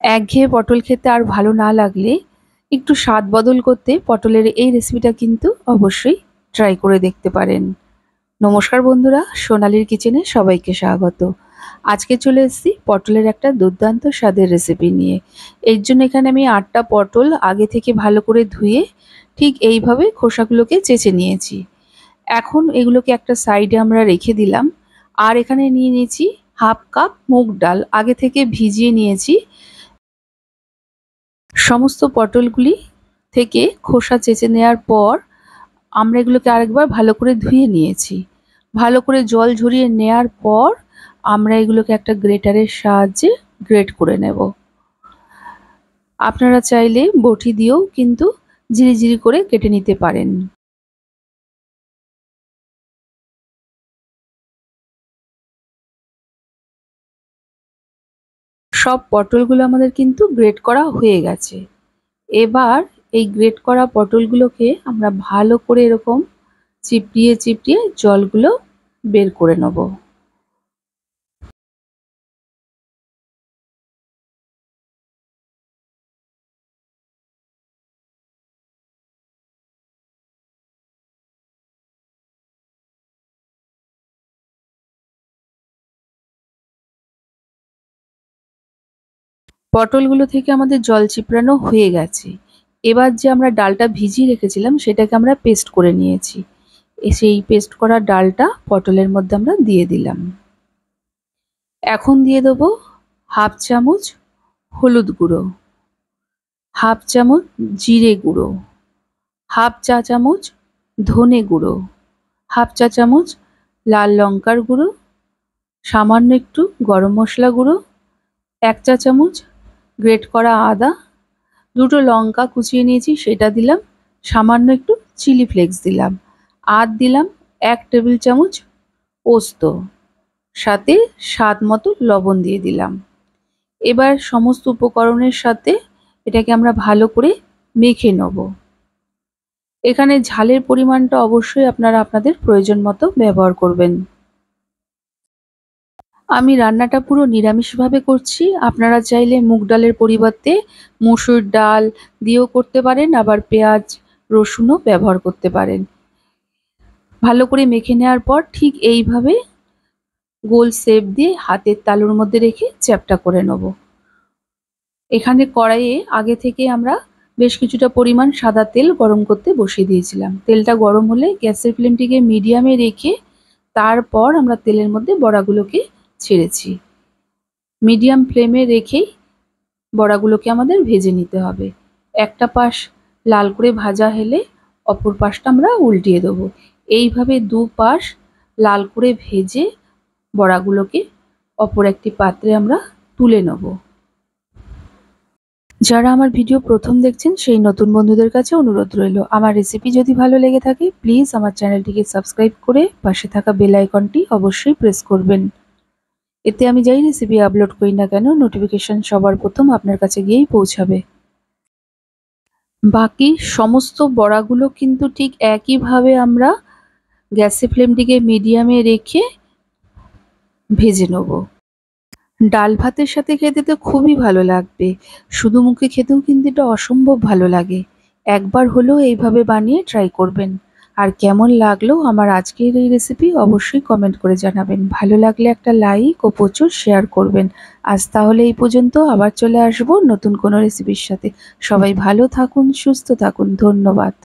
একঘেয়ে পটল খেতে আর ভালো না লাগলে একটু স্বাদ বদল করতে পটলের এই রেসিপিটা কিন্তু অবশ্যই ট্রাই করে দেখতে পারেন। নমস্কার বন্ধুরা, সোনালীর কিচেনে সবাইকে স্বাগত। আজকে চলে এসেছি পটলের একটা দুর্দান্ত স্বাদের রেসিপি নিয়ে। এর জন্য এখানে আমি 8টা পটল আগে থেকে ভালো করে ধুয়ে ঠিক এইভাবে খোসাগুলোকে চেঁচে নিয়েছি। এখন এগুলোকে একটা সাইডে আমরা রেখে দিলাম। আর এখানে নিয়ে নিয়েছি হাফ কাপ মুগ ডাল, আগে থেকে ভিজিয়ে নিয়েছি। সমস্ত পটলগুলি থেকে খোসা চেঁচে নেওয়ার পর আমরা এগুলোকে আরেকবার ভালো করে ধুয়ে নিয়েছি। ভালো করে জল ঝরিয়ে নেওয়ার পর আমরা এগুলোকে একটা গ্রেটারের সাহায্যে গ্রেট করে নেব। আপনারা চাইলে বটি দিয়েও কিন্তু ঝিরিঝিরি করে কেটে নিতে পারেন। সব পটলগুলো আমাদের কিন্তু গ্রেট করা হয়ে গেছে। এবার এই গ্রেট করা পটলগুলোকে আমরা ভালো করে এরকম চিপড়িয়ে চিপড়িয়ে জলগুলো বের করে নেব। পটলগুলো থেকে আমাদের জল চিপড়ানো হয়ে গেছে। এবার যে আমরা ডালটা ভিজিয়ে রেখেছিলাম সেটাকে আমরা পেস্ট করে নিয়েছি। সেই পেস্ট করা ডালটা পটলের মধ্যে আমরা দিয়ে দিলাম। এখন দিয়ে দেবো হাফ চামচ হলুদ গুঁড়ো, হাফ চামচ জিরে গুঁড়ো, হাফ চা চামচ ধনে গুঁড়ো, হাফ চা চামচ লাল লঙ্কার গুঁড়ো, সামান্য একটু গরম মশলা গুঁড়ো, 1 চা চামচ গ্রেট করা আদা, 2টো লঙ্কা কুচিয়ে নিয়েছি সেটা দিলাম, সামান্য একটু চিলি ফ্লেক্স দিলাম, আর দিলাম 1 টেবিল চামচ পোস্ত, সাথে স্বাদ মতো লবণ দিয়ে দিলাম। এবার সমস্ত উপকরণের সাথে এটাকে আমরা ভালো করে মেখে নেব। এখানে ঝালের পরিমাণটা অবশ্যই আপনারা আপনাদের প্রয়োজন মতো ব্যবহার করবেন। আমি রান্নাটা পুরো নিরামিষভাবে করছি। আপনারা চাইলে মুগ ডালের পরিবর্তে মসুর ডাল দিয়েও করতে পারেন, আবার পেঁয়াজ রসুনও ব্যবহার করতে পারেন। ভালো করে মেখে নেওয়ার পর ঠিক এইভাবে গোল শেপ দিয়ে হাতের তালুর মধ্যে রেখে চ্যাপ্টা করে নেব। এখানে কড়াইয়ে আগে থেকে আমরা বেশ কিছুটা পরিমাণ সাদা তেল গরম করতে বসিয়ে দিয়েছিলাম। তেলটা গরম হলে গ্যাসের ফ্লেমটিকে মিডিয়ামে রেখে তারপর আমরা তেলের মধ্যে বড়াগুলোকে ছেড়েছি। মিডিয়াম ফ্লেমে রেখেই বড়াগুলোকে আমাদের ভেজে নিতে হবে। একটা পাশ লাল করে ভাজা হলে অপর পাশটা আমরা উল্টিয়ে দেবো। এইভাবে 2 পাশ লাল করে ভেজে বড়াগুলোকে অপর একটি পাত্রে আমরা তুলে নেব। যারা আমার ভিডিও প্রথম দেখছেন সেই নতুন বন্ধুদের কাছে অনুরোধ রইল, আমার রেসিপি যদি ভালো লেগে থাকে প্লিজ আমার চ্যানেলটিকে সাবস্ক্রাইব করে পাশে থাকা বেল আইকনটি অবশ্যই প্রেস করবেন। এতে আমি যাই রেসিপি আপলোড করি না কেন নোটিফিকেশন সবার প্রথম আপনার কাছে গিয়েই পৌঁছাবে। বাকি সমস্ত বড়াগুলো কিন্তু ঠিক একইভাবে আমরা গ্যাসের ফ্লেমটিকে মিডিয়ামে রেখে ভেজে নেব। ডাল ভাতের সাথে খেতে তো খুবই ভালো লাগবে, শুধু মুখে খেতেও কিন্তু এটা অসম্ভব ভালো লাগে। একবার হলেও এইভাবে বানিয়ে ট্রাই করবেন। আর কেমন লাগলো আমার আজকের এই রেসিপি অবশ্যই কমেন্ট করে জানাবেন। ভালো লাগলে একটা লাইক ও প্রচুর শেয়ার করবেন। আজ তাহলে এই পর্যন্ত, আবার চলে আসবো নতুন কোনো রেসিপির সাথে। সবাই ভালো থাকুন, সুস্থ থাকুন, ধন্যবাদ।